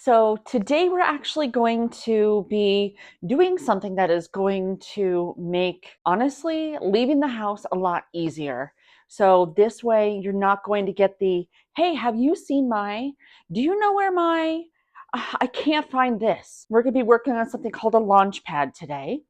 So today we're actually going to be doing something that is going to make, honestly, leaving the house a lot easier. So this way you're not going to get the, hey, have you seen my, do you know where my, I can't find this. We're going to be working on something called a Launchpad today.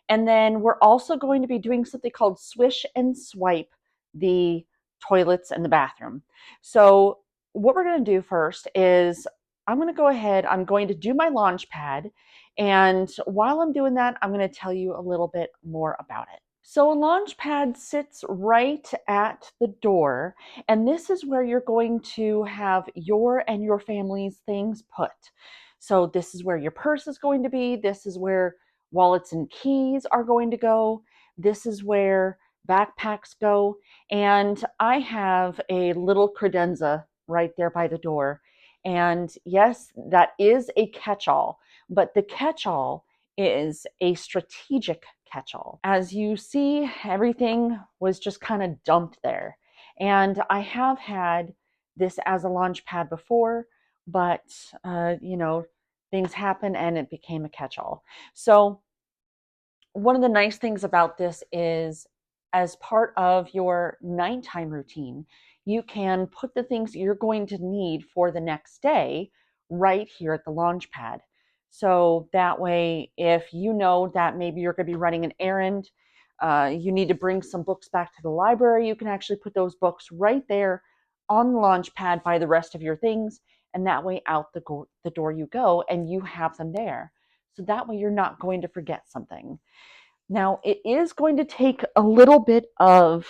And then we're also going to be doing something called Swish and Swipe the toilets and the bathroom. So what we're going to do first is I'm going to go ahead, I'm going to do my launch pad. And while I'm doing that, I'm going to tell you a little bit more about it. So a launch pad sits right at the door, and this is where you're going to have your and your family's things put. So this is where your purse is going to be. This is where wallets and keys are going to go. This is where backpacks go. And I have a little credenza right there by the door. And yes, that is a catch-all, but the catch-all is a strategic catch-all. As you see, everything was just kind of dumped there. And I have had this as a launch pad before, but things happen and it became a catch-all. So one of the nice things about this is as part of your nighttime routine, you can put the things you're going to need for the next day right here at the launch pad. So that way, if you know that maybe you're going to be running an errand, you need to bring some books back to the library, you can actually put those books right there on the launch pad by the rest of your things. And that way out the door you go and you have them there. So that way you're not going to forget something. Now, it is going to take a little bit of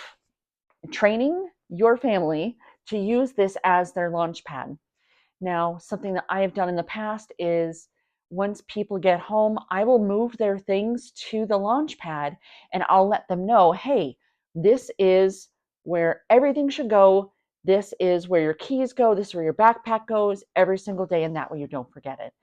training your family to use this as their launch pad. Now, something that I have done in the past is once people get home, I will move their things to the launch pad and I'll let them know, hey, this is where everything should go. This is where your keys go. This is where your backpack goes every single day. And that way you don't forget it.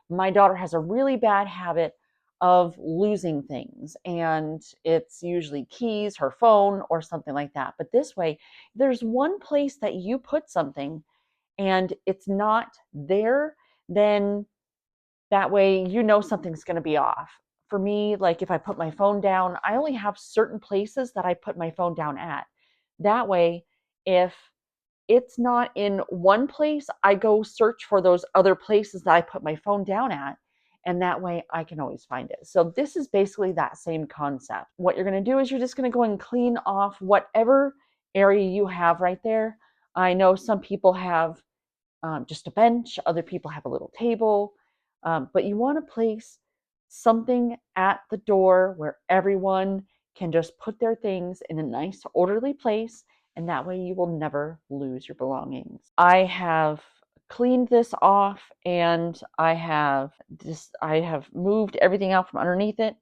My daughter has a really bad habit of losing things, and it's usually keys, her phone, or something like that. But this way, there's one place that you put something and it's not there, then that way you know something's going to be off. For me, like if I put my phone down, I only have certain places that I put my phone down at. That way, if it's not in one place, I go search for those other places that I put my phone down at. And that way I can always find it. So this is basically that same concept. What you're going to do is you're just going to go and clean off whatever area you have right there. I know some people have just a bench, other people have a little table, but you want to place something at the door where everyone can just put their things in a nice orderly place, and that way you will never lose your belongings. I have cleaned this off and I have moved everything out from underneath it,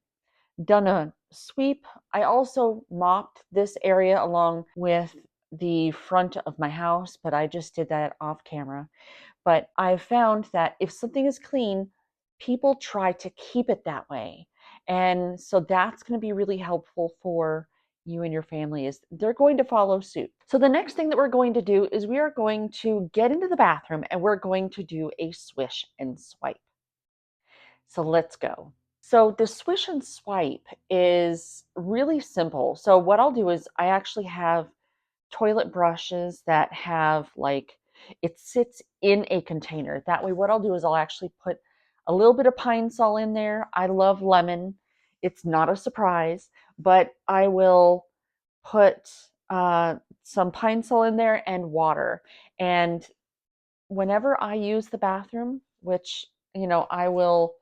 done a sweep. I also mopped this area along with the front of my house, but I just did that off camera. But I've found that if something is clean, people try to keep it that way. And so that's going to be really helpful for you and your family, is they're going to follow suit. So the next thing that we're going to do is we are going to get into the bathroom and we're going to do a swish and swipe. So let's go. So the swish and swipe is really simple. So what I'll do is I actually have toilet brushes that have like, it sits in a container. That way what I'll do is I'll actually put a little bit of pine sol in there. I love lemon. It's not a surprise, but I will put some pine sol in there and water. And whenever I use the bathroom, which, I will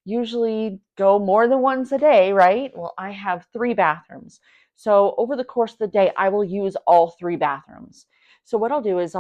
usually go more than once a day, right? Well, I have 3 bathrooms. So over the course of the day, I will use all 3 bathrooms. So what I'll do is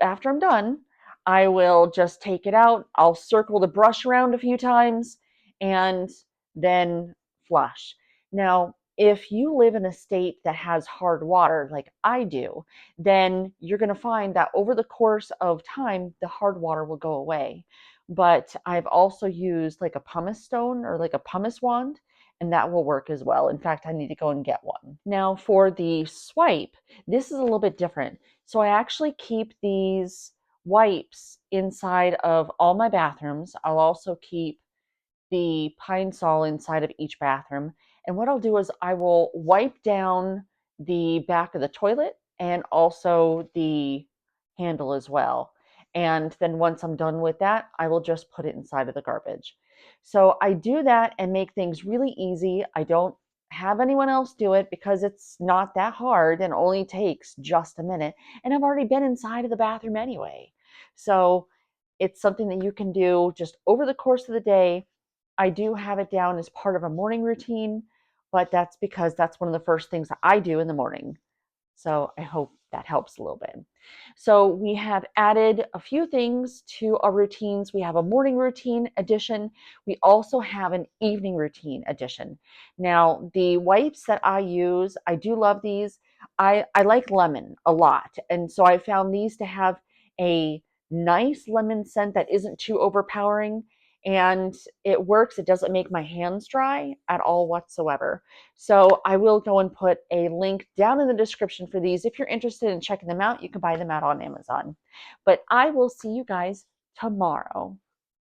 after I'm done, I will just take it out. I'll circle the brush around a few times and then flush. Now, if you live in a state that has hard water like I do, then you're going to find that over the course of time, the hard water will go away. But I've also used like a pumice stone or like a pumice wand, and that will work as well. In fact, I need to go and get one. Now for the swipe, this is a little bit different. So I actually keep these wipes inside of all my bathrooms. I'll also keep the Pine Sol inside of each bathroom. And what I'll do is I will wipe down the back of the toilet and also the handle as well. And then once I'm done with that, I will just put it inside of the garbage. So I do that and make things really easy. I don't have anyone else do it because it's not that hard and only takes just a minute. And I've already been inside of the bathroom anyway. So it's something that you can do just over the course of the day. I do have it down as part of a morning routine, but that's because that's one of the first things that I do in the morning. So I hope that helps a little bit. So we have added a few things to our routines. We have a morning routine addition. We also have an evening routine addition. Now, the wipes that I use, I do love these. I like lemon a lot. And so I found these to have a nice lemon scent that isn't too overpowering. And it works. It doesn't make my hands dry at all whatsoever. So I will go and put a link down in the description for these. If you're interested in checking them out, you can buy them out on Amazon. But I will see you guys tomorrow.